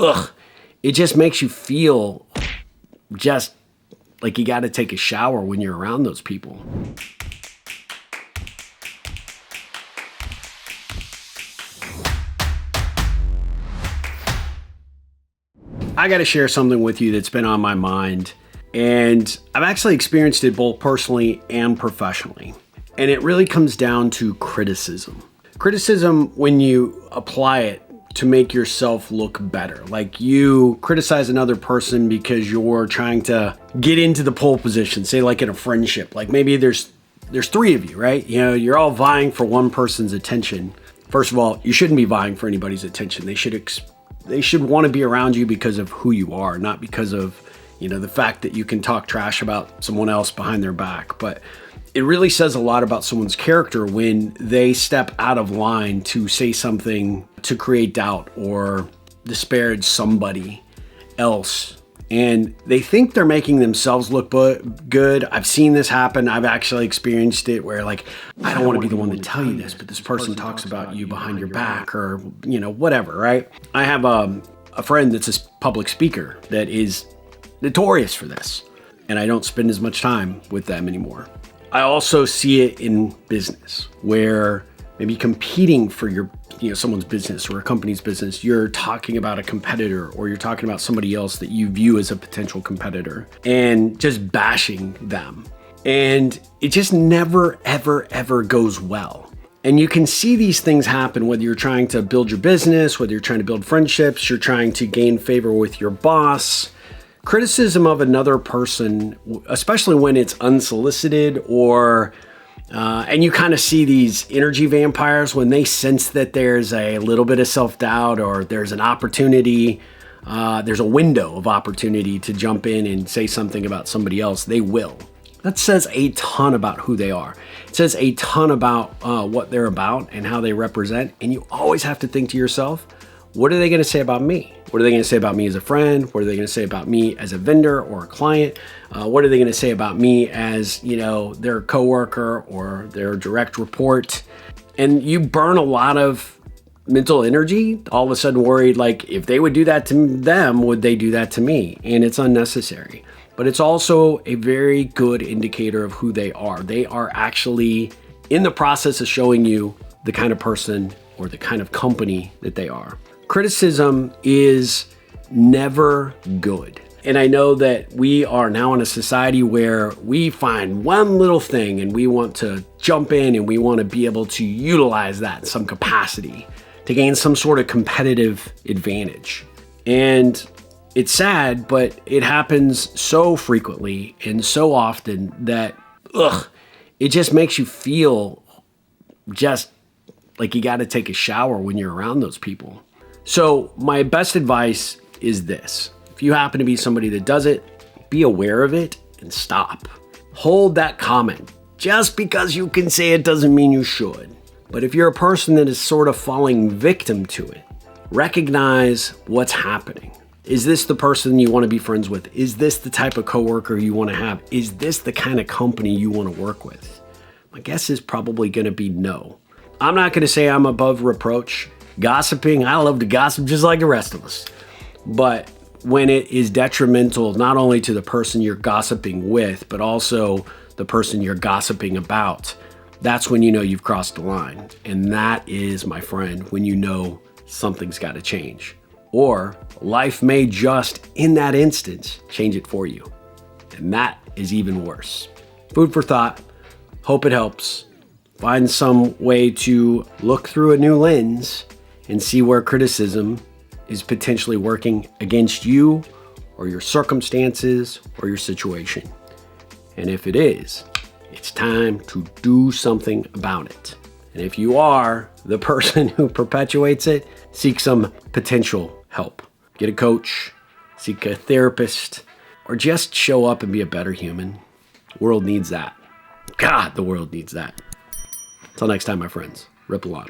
ugh, it just makes you feel just like you got to take a shower when you're around those people. I got to share something with you that's been on my mind, and I've actually experienced it both personally and professionally. And it really comes down to criticism. Criticism when you apply it to make yourself look better. Like you criticize another person because you're trying to get into the pole position, say like in a friendship. Like maybe there's three of you, right? You know, you're all vying for one person's attention. First of all, you shouldn't be vying for anybody's attention. They should want to be around you because of who you are, not because of, the fact that you can talk trash about someone else behind their back. But it really says a lot about someone's character when they step out of line to say something to create doubt or disparage somebody else. And they think they're making themselves look good. I've seen this happen. I've actually experienced it where I don't want to be the one to tell you this, but this person talks about you behind your back or, whatever, right? I have a friend that's a public speaker that is notorious for this, and I don't spend as much time with them anymore. I also see it in business where maybe competing for someone's business or a company's business, you're talking about a competitor or you're talking about somebody else that you view as a potential competitor and just bashing them. And it just never, ever, ever goes well. And you can see these things happen whether you're trying to build your business, whether you're trying to build friendships, you're trying to gain favor with your boss. Criticism of another person, especially when it's unsolicited or and you kind of see these energy vampires when they sense that there's a little bit of self-doubt or there's an opportunity, there's a window of opportunity to jump in and say something about somebody else, they will. That says a ton about who they are. It says a ton about what they're about and how they represent. And you always have to think to yourself, what are they going to say about me? What are they going to say about me as a friend? What are they going to say about me as a vendor or a client? What are they going to say about me as, their coworker or their direct report? And you burn a lot of mental energy, all of a sudden worried, if they would do that to them, would they do that to me? And it's unnecessary. But it's also a very good indicator of who they are. They are actually in the process of showing you the kind of person or the kind of company that they are. Criticism is never good. And I know that we are now in a society where we find one little thing and we want to jump in and we want to be able to utilize that in some capacity to gain some sort of competitive advantage. And it's sad, but it happens so frequently and so often that, it just makes you feel just like you got to take a shower when you're around those people. So my best advice is this. If you happen to be somebody that does it, be aware of it and stop. Hold that comment. Just because you can say it doesn't mean you should. But if you're a person that is sort of falling victim to it, recognize what's happening. Is this the person you want to be friends with? Is this the type of coworker you want to have? Is this the kind of company you want to work with? My guess is probably going to be no. I'm not going to say I'm above reproach. Gossiping, I love to gossip just like the rest of us. But when it is detrimental not only to the person you're gossiping with, but also the person you're gossiping about, that's when you know you've crossed the line. And that is, my friend, when you know something's got to change. Or life may just, in that instance, change it for you. And that is even worse. Food for thought. Hope it helps. Find some way to look through a new lens and see where criticism is potentially working against you or your circumstances or your situation. And if it is, it's time to do something about it. And if you are the person who perpetuates it, seek some potential help. Get a coach, seek a therapist, or just show up and be a better human. The world needs that. God, the world needs that. Until next time, my friends, ripple on.